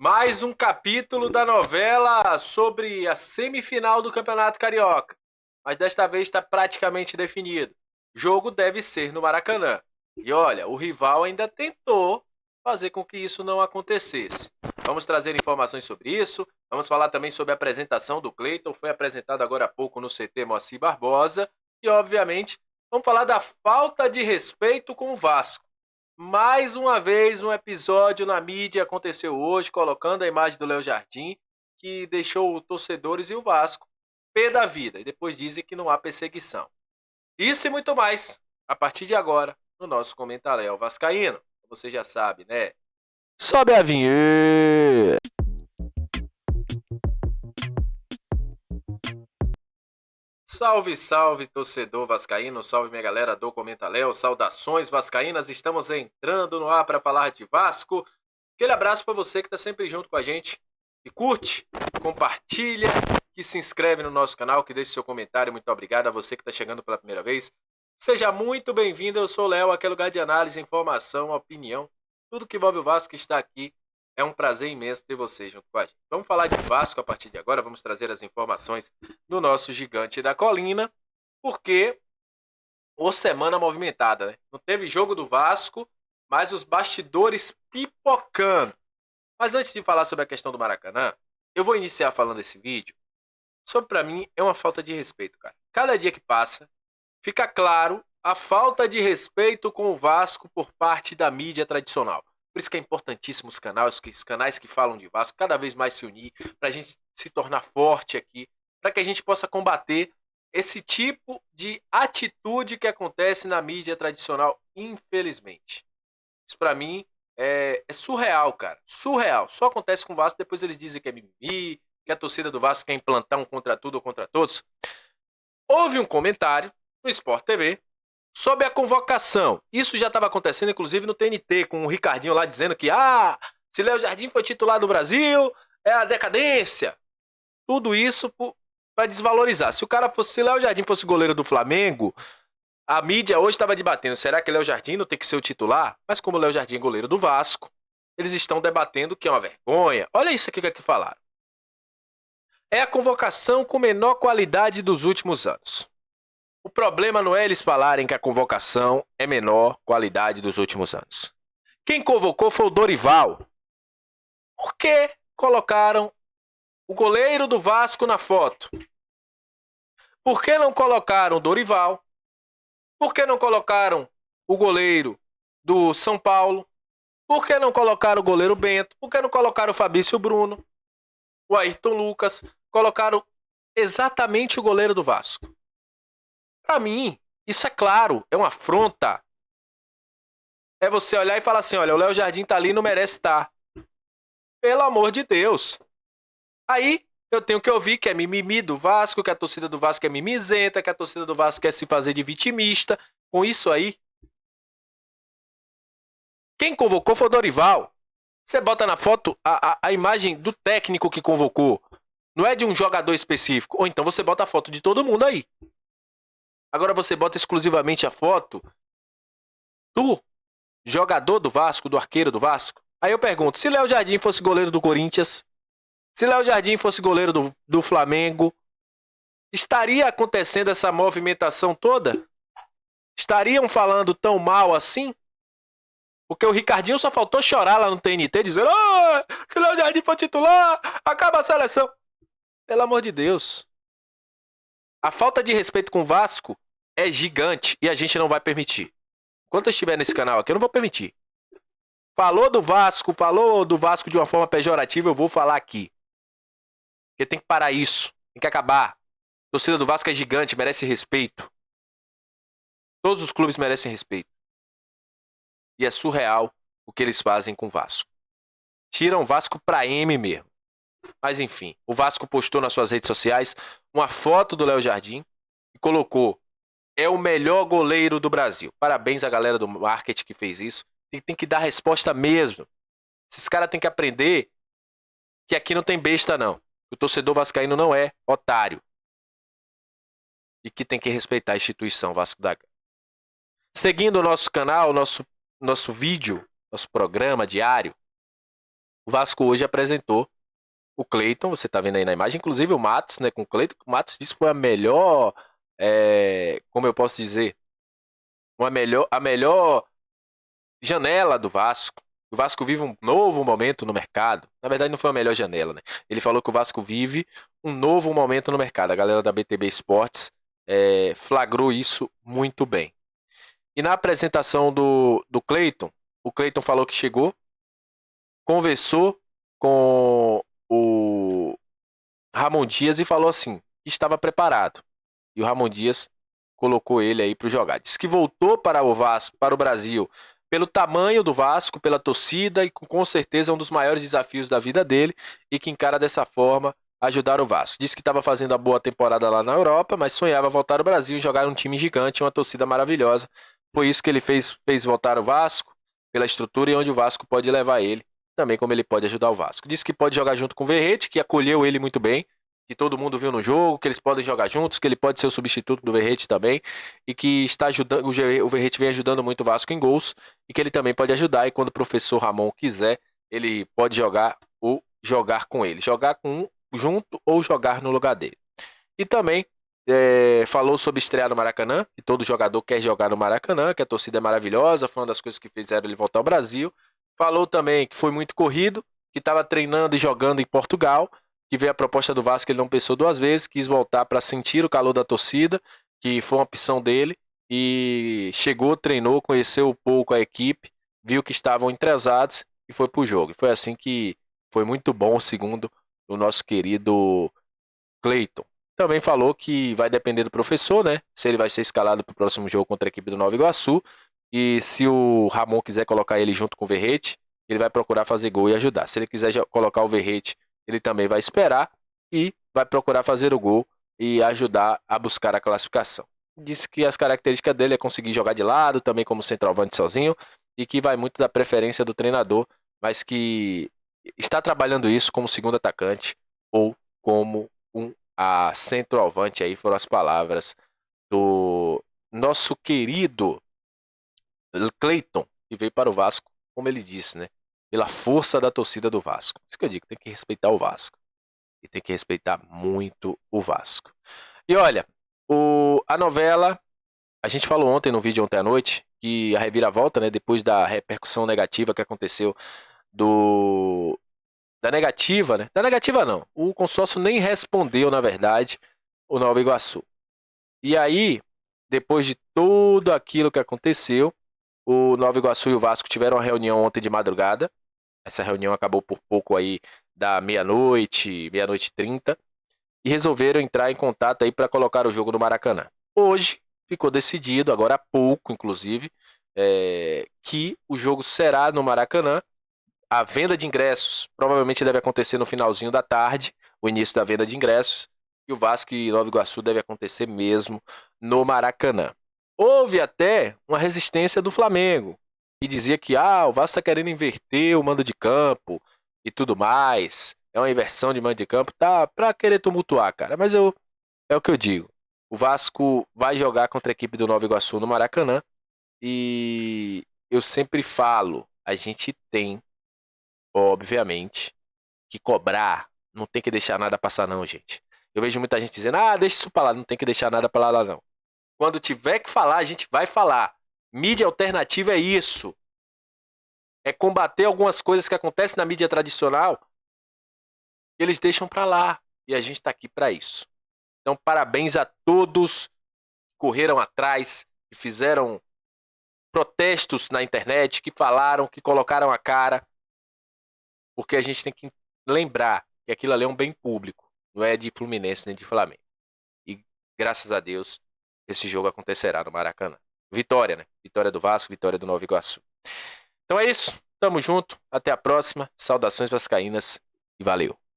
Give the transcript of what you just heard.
Mais um capítulo da novela sobre a semifinal do Campeonato Carioca. Mas desta vez está praticamente definido. O jogo deve ser no Maracanã. E olha, o rival ainda tentou fazer com que isso não acontecesse. Vamos trazer informações sobre isso. Vamos falar também sobre a apresentação do Cleiton. Foi apresentado agora há pouco no CT Moacir Barbosa. E, obviamente, vamos falar da falta de respeito com o Vasco. Mais uma vez, um episódio na mídia aconteceu hoje, colocando a imagem do Léo Jardim, que deixou os torcedores e o Vasco pé da vida. E depois dizem que não há perseguição. Isso e muito mais, a partir de agora, no nosso Comentário Vascaíno. Você já sabe, né? Sobe a vinheta! Salve, salve, torcedor vascaíno, salve minha galera do Comentaléu, saudações vascaínas, estamos entrando no ar para falar de Vasco. Aquele abraço para você que está sempre junto com a gente, que curte, compartilha, que se inscreve no nosso canal, que deixe seu comentário, muito obrigado a você que está chegando pela primeira vez. Seja muito bem-vindo, eu sou o Léo, aqui é lugar de análise, informação, opinião, tudo que envolve o Vasco está aqui. É um prazer imenso ter você junto com a gente. Vamos falar de Vasco a partir de agora, vamos trazer as informações do nosso gigante da colina, porque ô semana movimentada, né? Não teve jogo do Vasco, mas os bastidores pipocando. Mas antes de falar sobre a questão do Maracanã, eu vou iniciar falando esse vídeo sobre, pra mim, é uma falta de respeito, cara. Cada dia que passa, fica claro a falta de respeito com o Vasco por parte da mídia tradicional. Por isso que é importantíssimo os canais que falam de Vasco cada vez mais se unir, para a gente se tornar forte aqui, para que a gente possa combater esse tipo de atitude que acontece na mídia tradicional, infelizmente. Isso para mim é surreal, cara. Surreal. Só acontece com o Vasco, depois eles dizem que é mimimi, que a torcida do Vasco quer implantar um contra tudo ou contra todos. Houve um comentário no Sport TV sobre a convocação. Isso já estava acontecendo, inclusive, no TNT, com o Ricardinho lá dizendo que se Léo Jardim foi titular do Brasil, é a decadência. Tudo isso para desvalorizar. Se Léo Jardim fosse goleiro do Flamengo, a mídia hoje estava debatendo, será que Léo Jardim não tem que ser o titular? Mas como Léo Jardim é goleiro do Vasco, eles estão debatendo que é uma vergonha. Olha isso aqui que falaram. É a convocação com menor qualidade dos últimos anos. O problema não é eles falarem que a convocação é menor qualidade dos últimos anos. Quem convocou foi o Dorival. Por que colocaram o goleiro do Vasco na foto? Por que não colocaram o Dorival? Por que não colocaram o goleiro do São Paulo? Por que não colocaram o goleiro Bento? Por que não colocaram o Fabrício Bruno? O Ayrton Lucas? Colocaram exatamente o goleiro do Vasco. Pra mim, isso é claro, é uma afronta. É você olhar e falar assim, olha, o Léo Jardim tá ali e não merece estar. Pelo amor de Deus. Aí, eu tenho que ouvir que é mimimi do Vasco, que a torcida do Vasco é mimizenta, que a torcida do Vasco quer se fazer de vitimista. Com isso aí, quem convocou foi o Dorival. Você bota na foto a imagem do técnico que convocou. Não é de um jogador específico. Ou então você bota a foto de todo mundo aí. Agora você bota exclusivamente a foto do jogador do Vasco, do arqueiro do Vasco. Aí eu pergunto, se Léo Jardim fosse goleiro do Corinthians, se Léo Jardim fosse goleiro do Flamengo, estaria acontecendo essa movimentação toda? Estariam falando tão mal assim? Porque o Ricardinho só faltou chorar lá no TNT, dizendo, se Léo Jardim for titular, acaba a seleção. Pelo amor de Deus. A falta de respeito com o Vasco é gigante e a gente não vai permitir. Enquanto eu estiver nesse canal aqui, eu não vou permitir. Falou do Vasco de uma forma pejorativa, eu vou falar aqui. Porque tem que parar isso. Tem que acabar. A torcida do Vasco é gigante, merece respeito. Todos os clubes merecem respeito. E é surreal o que eles fazem com o Vasco. Tiram o Vasco pra M mesmo. Mas enfim, o Vasco postou nas suas redes sociais uma foto do Léo Jardim e colocou: é o melhor goleiro do Brasil. Parabéns à galera do marketing que fez isso. Tem que dar resposta mesmo. Esses caras têm que aprender que aqui não tem besta não. O torcedor vascaíno não é otário. E que tem que respeitar a instituição Vasco da Gama. Seguindo o nosso canal, nosso vídeo, nosso programa diário, O Vasco hoje apresentou o Cleiton, você tá vendo aí na imagem, inclusive o Matos, né, com o Cleiton. O Matos disse que foi a melhor, como eu posso dizer, a melhor janela do Vasco. O Vasco vive um novo momento no mercado. Na verdade, não foi a melhor janela, né? Ele falou que o Vasco vive um novo momento no mercado. A galera da BTB Esportes flagrou isso muito bem. E na apresentação do Cleiton, o Cleiton falou que chegou, conversou com o Ramon Dias e falou assim, que estava preparado. E o Ramon Dias colocou ele aí para jogar. Diz que voltou para o Vasco, para o Brasil, pelo tamanho do Vasco, pela torcida e com certeza é um dos maiores desafios da vida dele e que encara dessa forma ajudar o Vasco. Diz que estava fazendo a boa temporada lá na Europa, mas sonhava voltar ao Brasil e jogar um time gigante, uma torcida maravilhosa. Foi isso que ele fez voltar o Vasco, pela estrutura e onde o Vasco pode levar ele, também como ele pode ajudar o Vasco. Diz que pode jogar junto com o Verrete, que acolheu ele muito bem, que todo mundo viu no jogo, que eles podem jogar juntos, que ele pode ser o substituto do Verrete também, e que está ajudando, o Verrete vem ajudando muito o Vasco em gols, e que ele também pode ajudar, e quando o professor Ramon quiser, ele pode jogar ou jogar com ele, jogar com um junto ou jogar no lugar dele. E também falou sobre estrear no Maracanã, que todo jogador quer jogar no Maracanã, que a torcida é maravilhosa, foi uma das coisas que fizeram ele voltar ao Brasil. Falou também que foi muito corrido, que estava treinando e jogando em Portugal, que veio a proposta do Vasco, ele não pensou duas vezes, quis voltar para sentir o calor da torcida, que foi uma opção dele, e chegou, treinou, conheceu um pouco a equipe, viu que estavam entrosados e foi pro jogo. E foi assim que foi muito bom, segundo o nosso querido Cleiton. Também falou que vai depender do professor, né? Se ele vai ser escalado para o próximo jogo contra a equipe do Nova Iguaçu. E se o Ramon quiser colocar ele junto com o Verrete, ele vai procurar fazer gol e ajudar. Se ele quiser colocar o Verrete, ele também vai esperar e vai procurar fazer o gol e ajudar a buscar a classificação. Disse que as características dele é conseguir jogar de lado, também como centroavante sozinho, e que vai muito da preferência do treinador, mas que está trabalhando isso como segundo atacante ou como um centroavante, aí foram as palavras do nosso querido Cleiton, que veio para o Vasco, como ele disse, né? Pela força da torcida do Vasco. Isso que eu digo, tem que respeitar o Vasco. E tem que respeitar muito o Vasco. E olha, a novela, a gente falou ontem no vídeo ontem à noite, que a reviravolta, né? Depois da repercussão negativa que aconteceu da negativa, né? Da negativa não. O consórcio nem respondeu, na verdade, o Nova Iguaçu. E aí, depois de tudo aquilo que aconteceu, o Nova Iguaçu e o Vasco tiveram uma reunião ontem de madrugada. Essa reunião acabou por pouco aí da meia-noite, meia-noite e 30, e resolveram entrar em contato aí para colocar o jogo no Maracanã. Hoje ficou decidido, agora há pouco, inclusive, que o jogo será no Maracanã. A venda de ingressos provavelmente deve acontecer no finalzinho da tarde, o início da venda de ingressos, e o Vasco e Nova Iguaçu deve acontecer mesmo no Maracanã. Houve até uma resistência do Flamengo, que dizia que o Vasco está querendo inverter o mando de campo e tudo mais, é uma inversão de mando de campo, tá para querer tumultuar, cara, mas é o que eu digo. O Vasco vai jogar contra a equipe do Nova Iguaçu no Maracanã, e eu sempre falo, a gente tem obviamente, que cobrar, não tem que deixar nada passar não, gente. Eu vejo muita gente dizendo, deixa isso pra lá, não tem que deixar nada pra lá não. Quando tiver que falar, a gente vai falar. Mídia alternativa é isso. É combater algumas coisas que acontecem na mídia tradicional, eles deixam pra lá. E a gente tá aqui pra isso. Então, parabéns a todos que correram atrás, que fizeram protestos na internet, que falaram, que colocaram a cara. Porque a gente tem que lembrar que aquilo ali é um bem público, não é de Fluminense nem de Flamengo. E graças a Deus, esse jogo acontecerá no Maracanã. Vitória, né? Vitória do Vasco, vitória do Nova Iguaçu. Então é isso, tamo junto, até a próxima, saudações vascaínas e valeu.